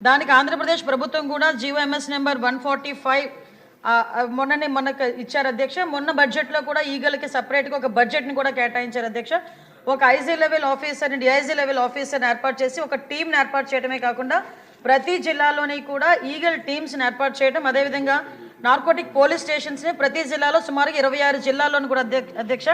దానికి ఆంధ్రప్రదేశ్ ప్రభుత్వం కూడా జీవోఎంఎస్ నెంబర్ 145 మొన్ననే మనకు ఇచ్చారు అధ్యక్ష. మొన్న బడ్జెట్లో కూడా ఈగల్కి సపరేట్గా ఒక బడ్జెట్ని కూడా కేటాయించారు అధ్యక్ష. ఒక ఐజీ లెవెల్ ఆఫీసర్ని డిఐజీ లెవెల్ ఆఫీసర్ని ఏర్పాటు చేసి ఒక టీంని ఏర్పాటు చేయడమే కాకుండా ప్రతి జిల్లాలోని కూడా ఈగల్ టీమ్స్ని ఏర్పాటు చేయడం, అదేవిధంగా నార్కోటిక్ పోలీస్ స్టేషన్స్ని ప్రతి జిల్లాలో సుమారుగా 26 జిల్లాల్లోనూ కూడా అధ్యక్ష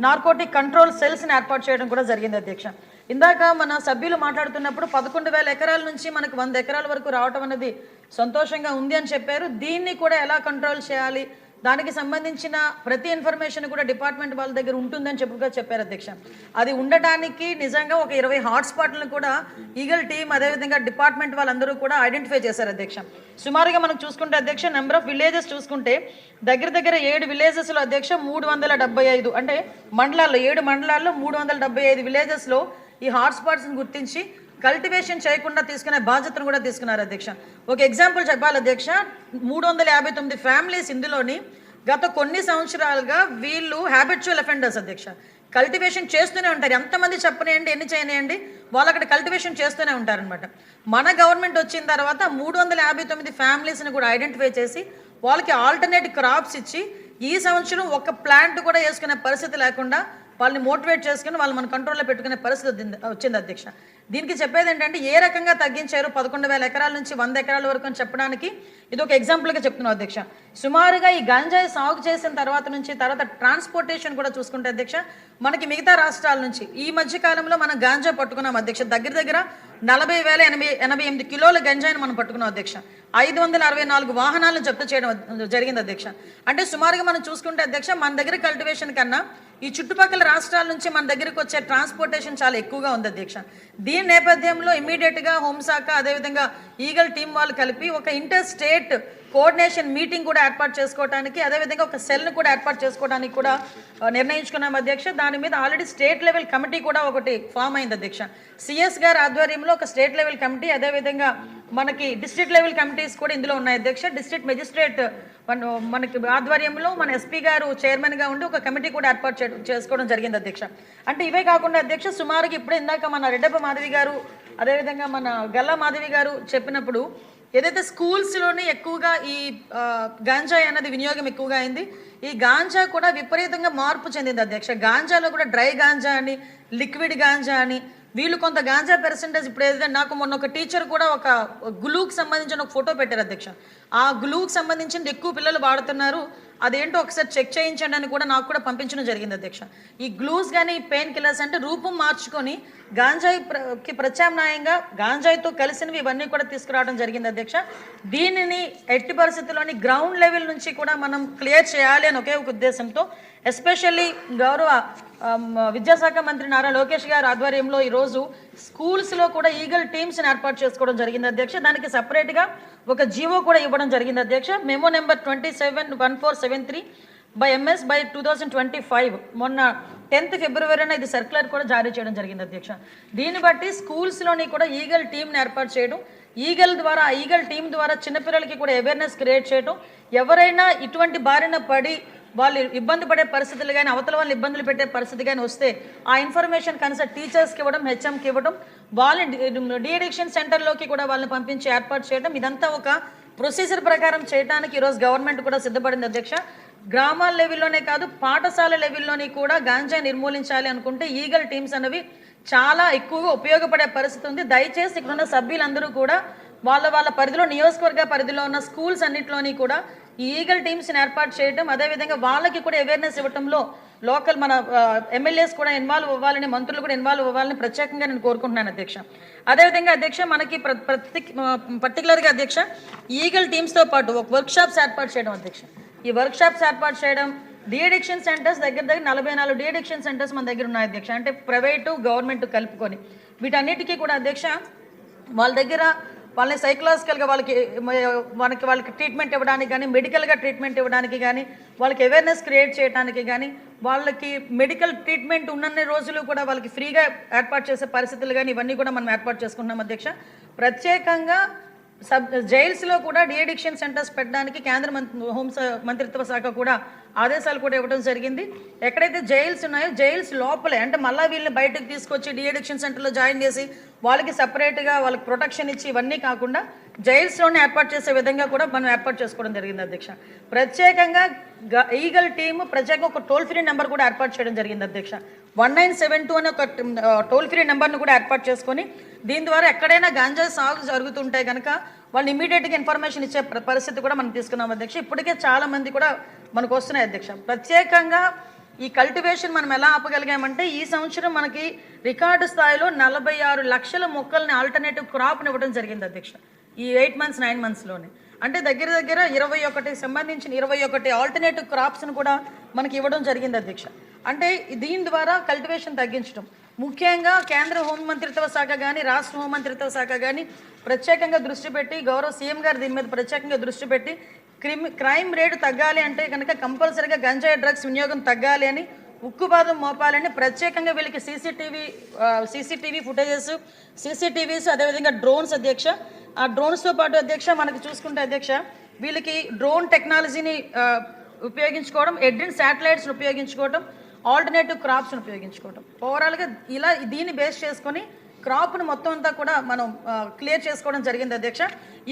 నార్కోటిక్ కంట్రోల్ సెల్స్ని ఏర్పాటు చేయడం కూడా జరిగింది అధ్యక్ష. ఇందాక మన సభ్యులు మాట్లాడుతున్నప్పుడు 11,000 ఎకరాల నుంచి మనకు 100 ఎకరాల వరకు రావటం అనేది సంతోషంగా ఉంది అని చెప్పారు. దీన్ని కూడా ఎలా కంట్రోల్ చేయాలి, దానికి సంబంధించిన ప్రతి ఇన్ఫర్మేషన్ కూడా డిపార్ట్మెంట్ వాళ్ళ దగ్గర ఉంటుందని చెప్పారు అధ్యక్ష. అది ఉండటానికి నిజంగా ఒక 20 హాట్స్పాట్లను కూడా ఈగల్ టీమ్ అదేవిధంగా డిపార్ట్మెంట్ వాళ్ళందరూ కూడా ఐడెంటిఫై చేశారు అధ్యక్ష. సుమారుగా మనం చూసుకుంటే అధ్యక్ష నెంబర్ ఆఫ్ విలేజెస్ చూసుకుంటే దగ్గర 7 విలేజెస్లో అధ్యక్ష 375 అంటే మండలాల్లో 7 మండలాల్లో 375 విలేజెస్లో ఈ హాట్స్పాట్స్ని గుర్తించి కల్టివేషన్ చేయకుండా తీసుకునే బాధ్యతను కూడా తీసుకున్నారు అధ్యక్ష. ఒక ఎగ్జాంపుల్ చెప్పాలి అధ్యక్ష, 359 ఫ్యామిలీస్ ఇందులోని గత కొన్ని సంవత్సరాలుగా వీళ్ళు హ్యాబిచువల్ అఫెండర్స్ అధ్యక్ష. కల్టివేషన్ చేస్తూనే ఉంటారు, ఎంతమంది చెప్పనేయండి ఎన్ని చేయనియండి వాళ్ళు అక్కడ కల్టివేషన్ చేస్తూనే ఉంటారనమాట. మన గవర్నమెంట్ వచ్చిన తర్వాత 359 ఫ్యామిలీస్ని కూడా ఐడెంటిఫై చేసి వాళ్ళకి ఆల్టర్నేట్ క్రాప్స్ ఇచ్చి ఈ సంవత్సరం ఒక ప్లాంట్ కూడా వేసుకునే పరిస్థితి లేకుండా వాళ్ళని మోటివేట్ చేసుకుని వాళ్ళు మన కంట్రోల్లో పెట్టుకునే పరిస్థితి వచ్చింది అధ్యక్ష. దీనికి చెప్పేది ఏంటంటే ఏ రకంగా తగ్గించారు 11,000 ఎకరాల నుంచి 100 ఎకరాల వరకు అని చెప్పడానికి ఇది ఒక ఎగ్జాంపుల్గా చెప్తున్నాం అధ్యక్ష. సుమారుగా ఈ గంజాయి సాగు చేసిన తర్వాత ట్రాన్స్పోర్టేషన్ కూడా చూసుకుంటే అధ్యక్ష మనకి మిగతా రాష్ట్రాల నుంచి ఈ మధ్య కాలంలో మనం గాంజా పట్టుకున్నాం అధ్యక్ష. దగ్గర 40,088 కిలోల గంజాయిని మనం పట్టుకున్నాం అధ్యక్ష. 564 వాహనాలను జప్తు చేయడం జరిగింది అధ్యక్ష. అంటే సుమారుగా మనం చూసుకుంటే అధ్యక్ష మన దగ్గర కల్టివేషన్ కన్నా ఈ చుట్టుపక్కల రాష్ట్రాల నుంచి మన దగ్గరకు వచ్చే ట్రాన్స్పోర్టేషన్ చాలా ఎక్కువగా ఉంది అధ్యక్ష. దీని నేపథ్యంలో ఇమీడియట్గా హోంశాఖ అదేవిధంగా ఈగల్ టీం వాళ్ళు కలిపి ఒక ఇంటర్ స్టేట్ కోఆర్డినేషన్ మీటింగ్ కూడా ఏర్పాటు చేసుకోవడానికి అదేవిధంగా ఒక సెల్ను కూడా ఏర్పాటు చేసుకోవడానికి కూడా నిర్ణయించుకున్నాం అధ్యక్ష. దాని మీద ఆల్రెడీ స్టేట్ లెవెల్ కమిటీ కూడా ఒకటి ఫామ్ అయింది అధ్యక్ష. సిఎస్ గారి ఆధ్వర్యంలో ఒక స్టేట్ లెవెల్ కమిటీ అదేవిధంగా మనకి డిస్ట్రిక్ట్ లెవెల్ కమిటీస్ కూడా ఇందులో ఉన్నాయి అధ్యక్ష. డిస్ట్రిక్ట్ మెజిస్ట్రేట్ మనకి ఆధ్వర్యంలో మన ఎస్పీ గారు చైర్మన్గా ఉండి ఒక కమిటీ కూడా ఏర్పాటు చేసుకోవడం జరిగింది అధ్యక్ష. అంటే ఇవే కాకుండా అధ్యక్ష సుమారుగా ఇప్పుడు ఇందాక మన రెడ్డప్ప మాధవి గారు అదేవిధంగా మన గల్లా మాధవి గారు చెప్పినప్పుడు ఏదైతే స్కూల్స్లోని ఎక్కువగా ఈ గాంజాయి అన్నది వినియోగం ఎక్కువగా అయింది, ఈ గాంజా కూడా విపరీతంగా మార్పు చెందింది అధ్యక్ష. గాంజాలో కూడా డ్రై గాంజా అని లిక్విడ్ గాంజా అని వీళ్ళు కొంత గాంజా పర్సెంటేజ్ ఇప్పుడు ఏదైతే నాకు మొన్న ఒక టీచర్ కూడా ఒక గ్లూకి సంబంధించిన ఒక ఫోటో పెట్టారు అధ్యక్ష. ఆ గ్లూకి సంబంధించింది ఎక్కువ పిల్లలు వాడుతున్నారు, అదేంటో ఒకసారి చెక్ చేయించండి అని కూడా నాకు కూడా పంపించడం జరిగింది అధ్యక్ష. ఈ గ్లూస్ కానీ పెయిన్ కిల్లర్స్ అంటే రూపం మార్చుకొని గాంజాయికి ప్రత్యామ్నాయంగా గాంజాయితో కలిసినవి ఇవన్నీ కూడా తీసుకురావడం జరిగింది అధ్యక్ష. దీనిని ఎట్టి పరిస్థితుల్లోని గ్రౌండ్ లెవెల్ నుంచి కూడా మనం క్లియర్ చేయాలి అని ఒకే ఒక ఉద్దేశంతో ఎస్పెషల్లీ గౌరవ విద్యాశాఖ మంత్రి నారా లోకేష్ గారి ఆధ్వర్యంలో ఈరోజు స్కూల్స్లో కూడా ఈగల్ టీమ్స్ని ఏర్పాటు చేసుకోవడం జరిగింది అధ్యక్ష. దానికి సపరేట్గా ఒక జీవో కూడా ఇవ్వడం జరిగింది అధ్యక్ష. మెమో నెంబర్ 271473/MS/2025 మొన్న 10th ఫిబ్రవరిన ఇది సర్క్యులర్ కూడా జారీ చేయడం జరిగింది అధ్యక్ష. దీన్ని బట్టి స్కూల్స్లోని కూడా ఈగల్ టీమ్ని ఏర్పాటు చేయడం, ఈగల్ టీం ద్వారా చిన్నపిల్లలకి కూడా అవేర్నెస్ క్రియేట్ చేయడం, ఎవరైనా ఇటువంటి బారిన పడి వాళ్ళు ఇబ్బంది పడే పరిస్థితులు కానీ అవతల వాళ్ళు ఇబ్బందులు పెట్టే పరిస్థితి కానీ వస్తే ఆ ఇన్ఫర్మేషన్ కన్సల్ట్ టీచర్స్కి ఇవ్వడం, హెచ్ఎంకి ఇవ్వడం, వాళ్ళని డీఅడిక్షన్ సెంటర్లోకి కూడా వాళ్ళని పంపించి ఏర్పాటు చేయడం, ఇదంతా ఒక ప్రొసీజర్ ప్రకారం చేయడానికి ఈరోజు గవర్నమెంట్ కూడా సిద్ధపడింది అధ్యక్ష. గ్రామాల లెవెల్లోనే కాదు పాఠశాల లెవెల్లోని కూడా గాంజా నిర్మూలించాలి అనుకుంటే ఈగల్ టీమ్స్ అనేవి చాలా ఎక్కువగా ఉపయోగపడే పరిస్థితి ఉంది. దయచేసి ఇక్కడున్న సభ్యులందరూ కూడా వాళ్ళ పరిధిలో నియోజకవర్గ పరిధిలో ఉన్న స్కూల్స్ అన్నింటిలోని కూడా ఈ ఈగల్ టీమ్స్ని ఏర్పాటు చేయడం అదేవిధంగా వాళ్ళకి కూడా అవేర్నెస్ ఇవ్వడంలో లోకల్ మన ఎమ్మెల్యేస్ కూడా ఇన్వాల్వ్ అవ్వాలని, మంత్రులు కూడా ఇన్వాల్వ్ అవ్వాలని ప్రత్యేకంగా నేను కోరుకుంటున్నాను అధ్యక్ష. అదేవిధంగా అధ్యక్ష మనకి పర్టికులర్గా అధ్యక్ష ఈగల్ టీమ్స్తో పాటు ఒక వర్క్షాప్స్ ఏర్పాటు చేయడం అధ్యక్ష. ఈ వర్క్షాప్స్ ఏర్పాటు చేయడం డీఅడిక్షన్ సెంటర్స్ దగ్గర 44 డీఅడిక్షన్ సెంటర్స్ మన దగ్గర ఉన్నాయి అధ్యక్ష. అంటే ప్రైవేటు గవర్నమెంట్ కలుపుకొని వీటన్నిటికీ కూడా అధ్యక్ష వాళ్ళ దగ్గర వాళ్ళని సైకలాజికల్గా వాళ్ళకి ట్రీట్మెంట్ ఇవ్వడానికి కానీ మెడికల్గా ట్రీట్మెంట్ ఇవ్వడానికి కానీ వాళ్ళకి అవేర్నెస్ క్రియేట్ చేయడానికి కానీ వాళ్ళకి మెడికల్ ట్రీట్మెంట్ ఉన్నన్ని రోజులు కూడా వాళ్ళకి ఫ్రీగా ఏర్పాటు చేసే పరిస్థితులు కానీ ఇవన్నీ కూడా మనం ఏర్పాటు చేసుకుంటున్నాం అధ్యక్ష. ప్రత్యేకంగా జైల్స్లో కూడా డీఅడిక్షన్ సెంటర్స్ పెట్టడానికి కేంద్ర మంత్రిత్వ శాఖ కూడా ఆదేశాలు కూడా ఇవ్వడం జరిగింది. ఎక్కడైతే జైల్స్ ఉన్నాయో జైల్స్ లోపలే అంటే మళ్ళీ వీళ్ళని బయటకు తీసుకొచ్చి డీఅడిక్షన్ సెంటర్లో జాయిన్ చేసి వాళ్ళకి సపరేట్గా వాళ్ళకి ప్రొటెక్షన్ ఇచ్చి ఇవన్నీ కాకుండా జైల్స్లోనే ఏర్పాటు చేసే విధంగా కూడా మనం ఏర్పాటు చేసుకోవడం జరిగింది అధ్యక్ష. ప్రత్యేకంగా ఈగల్ టీము ప్రత్యేకంగా ఒక టోల్ ఫ్రీ నెంబర్ కూడా ఏర్పాటు చేయడం జరిగింది అధ్యక్ష. 1972 అనే ఒక టోల్ ఫ్రీ నెంబర్ను కూడా ఏర్పాటు చేసుకొని దీని ద్వారా ఎక్కడైనా గాంజా సాగు జరుగుతుంటే కనుక వాళ్ళు ఇమీడియట్గా ఇన్ఫర్మేషన్ ఇచ్చే పరిస్థితి కూడా మనం తీసుకున్నాం అధ్యక్ష. ఇప్పటికే చాలా మంది కూడా మనకు వస్తున్నాయి అధ్యక్ష. ప్రత్యేకంగా ఈ కల్టివేషన్ మనం ఎలా ఆపగలిగామంటే ఈ సంవత్సరం మనకి రికార్డు స్థాయిలో 46 లక్షల మొక్కల్ని ఆల్టర్నేటివ్ క్రాప్ని ఇవ్వడం జరిగింది అధ్యక్ష. ఈ 8 మంత్స్ 9 మంత్స్లోనే అంటే దగ్గర 21 సంబంధించిన 21 ఆల్టర్నేటివ్ క్రాప్స్ను కూడా మనకి ఇవ్వడం జరిగింది అధ్యక్ష. అంటే దీని ద్వారా కల్టివేషన్ తగ్గించడం ముఖ్యంగా కేంద్ర హోంమంత్రిత్వ శాఖ కానీ రాష్ట్ర హోంమంత్రిత్వ శాఖ కానీ ప్రత్యేకంగా దృష్టి పెట్టి గౌరవ సీఎం గారు దీని మీద ప్రత్యేకంగా దృష్టి పెట్టి క్రైమ్ రేటు తగ్గాలి అంటే కనుక కంపల్సరీగా గంజాయి డ్రగ్స్ వినియోగం తగ్గాలి అని ఉక్కుపాదం మోపాలని ప్రత్యేకంగా వీళ్ళకి సీసీటీవీ ఫుటేజెస్ సీసీటీవీస్ అదేవిధంగా డ్రోన్స్ అధ్యక్ష. ఆ డ్రోన్స్తో పాటు అధ్యక్ష మనకి చూసుకుంటే అధ్యక్ష వీళ్ళకి డ్రోన్ టెక్నాలజీని ఉపయోగించుకోవడం ఎడ్రిన్ శాటిలైట్స్ని ఉపయోగించుకోవడం ఆల్టర్నేటివ్ క్రాప్స్ని ఉపయోగించుకోవడం ఓవరాల్గా ఇలా దీన్ని బేస్ చేసుకొని క్రాప్ను మొత్తం అంతా కూడా మనం క్లియర్ చేసుకోవడం జరిగింది అధ్యక్ష.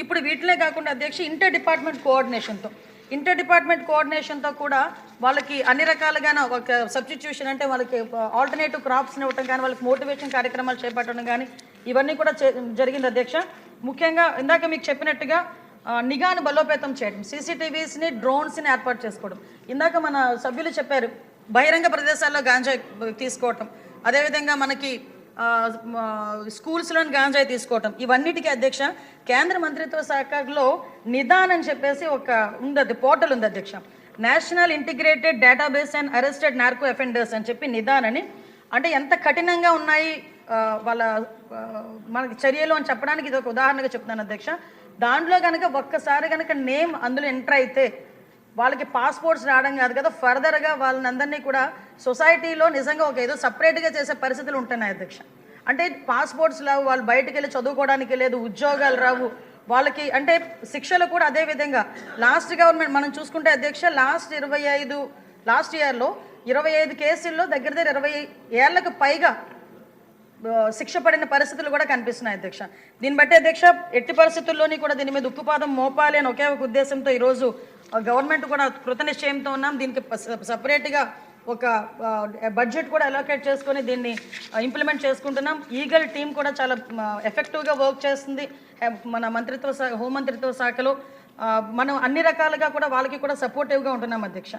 ఇప్పుడు వీటినే కాకుండా అధ్యక్ష ఇంటర్ డిపార్ట్మెంట్ కోఆర్డినేషన్తో కూడా వాళ్ళకి అన్ని రకాలుగా ఒక సబ్స్టిట్యూషన్ అంటే వాళ్ళకి ఆల్టర్నేటివ్ క్రాప్స్ని ఇవ్వటం కానీ వాళ్ళకి మోటివేషన్ కార్యక్రమాలు చేపట్టడం కానీ ఇవన్నీ కూడా జరిగింది అధ్యక్ష. ముఖ్యంగా ఇందాక మీకు చెప్పినట్టుగా నిఘాను బలోపేతం చేయడం సీసీటీవీస్ని డ్రోన్స్ని ఏర్పాటు చేసుకోవడం ఇందాక మన సభ్యులు చెప్పారు బహిరంగ ప్రదేశాల్లో గాంజాయి తీసుకోవటం అదేవిధంగా మనకి స్కూల్స్లోని గాంజాయి తీసుకోవటం ఇవన్నిటికీ అధ్యక్ష కేంద్ర మంత్రిత్వ శాఖలో నిదాన్ అని చెప్పేసి ఒక ఉంది పోర్టల్ ఉంది అధ్యక్ష. National integrated database and arrested narco offenders అని చెప్పి నిదాన్ అని అంటే ఎంత కఠినంగా ఉన్నాయి వాళ్ళ మనకి చర్యలు అని చెప్పడానికి ఇది ఒక ఉదాహరణగా చెప్తున్నాను అధ్యక్ష. దాంట్లో కనుక ఒక్కసారి కనుక నేమ్ అందులో ఎంటర్ అయితే వాళ్ళకి పాస్పోర్ట్స్ రావడం కాదు కదా ఫర్దర్గా వాళ్ళందరినీ కూడా సొసైటీలో నిజంగా ఒక ఏదో సపరేట్గా చేసే పరిస్థితులు ఉంటున్నాయి అధ్యక్ష. అంటే పాస్పోర్ట్స్ రావు వాళ్ళు బయటకు వెళ్ళి చదువుకోవడానికి లేదు ఉద్యోగాలు రావు వాళ్ళకి అంటే శిక్షలు కూడా అదే విధంగా లాస్ట్ గవర్నమెంట్ మనం చూసుకుంటే అధ్యక్ష లాస్ట్ ఇయర్లో 25 కేసుల్లో దగ్గర 20 ఏళ్లకు పైగా శిక్ష పడిన పరిస్థితులు కూడా కనిపిస్తున్నాయి అధ్యక్ష. దీన్ని బట్టి అధ్యక్ష ఎట్టి పరిస్థితుల్లోని కూడా దీని మీద ఉక్కుపాదం మోపాలి అని ఒకే ఒక ఉద్దేశంతో ఈరోజు గవర్నమెంట్ కూడా కృతనిశ్చయంతో ఉన్నాం. దీనికి సపరేట్గా ఒక బడ్జెట్ కూడా అలోకేట్ చేసుకొని దీన్ని ఇంప్లిమెంట్ చేసుకుంటున్నాం. ఈగల్ టీం కూడా చాలా ఎఫెక్టివ్గా వర్క్ చేస్తుంది మన హోంమంత్రిత్వ శాఖలో. మనం అన్ని రకాలుగా కూడా వాళ్ళకి కూడా సపోర్టివ్గా ఉంటున్నాం అధ్యక్ష.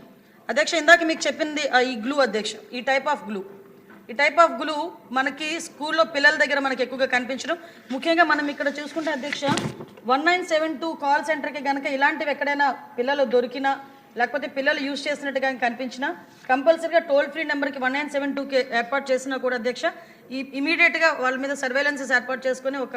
ఇందాక మీకు చెప్పింది ఈ గ్లూ అధ్యక్ష ఈ టైప్ ఆఫ్ గ్లూ మనకి స్కూల్లో పిల్లల దగ్గర మనకి ఎక్కువగా కనిపించడం ముఖ్యంగా మనం ఇక్కడ చూసుకుంటే అధ్యక్ష 1972 కాల్ సెంటర్కి కనుక ఇలాంటివి ఎక్కడైనా పిల్లలు దొరికినా లేకపోతే పిల్లలు యూజ్ చేసినట్టుగా కనిపించినా కంపల్సరీగా టోల్ ఫ్రీ నెంబర్కి 1972కి ఏర్పాటు చేసినా కూడా అధ్యక్ష ఇమీడియట్గా వాళ్ళ మీద సర్వేలెన్సెస్ ఏర్పాటు చేసుకొని ఒక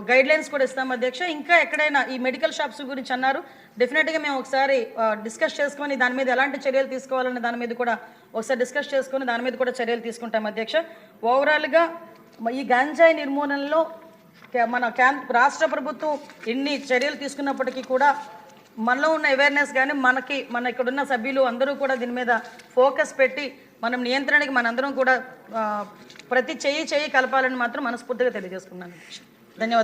గైడ్లైన్స్ కూడా ఇస్తాం అధ్యక్ష. ఇంకా ఎక్కడైనా ఈ మెడికల్ షాప్స్ గురించి అన్నారు డెఫినెట్గా మేము ఒకసారి డిస్కస్ చేసుకొని దాని మీద ఎలాంటి చర్యలు తీసుకోవాలనే దాని మీద కూడా ఒకసారి డిస్కస్ చేసుకొని దాని మీద కూడా చర్యలు తీసుకుంటాం అధ్యక్ష. ఓవరాల్గా ఈ గంజాయి నిర్మూలనలో మన రాష్ట్ర ప్రభుత్వం ఎన్ని చర్యలు తీసుకున్నప్పటికీ కూడా మనలో ఉన్న అవేర్నెస్ కానీ మన ఇక్కడున్న సభ్యులు అందరూ కూడా దీని మీద ఫోకస్ పెట్టి మనం నియంత్రణకి మనందరం కూడా ప్రతి చెయ్యి కలపాలని మాత్రం మనస్ఫూర్తిగా తెలియజేసుకున్నాను. ధన్యవాదాలు.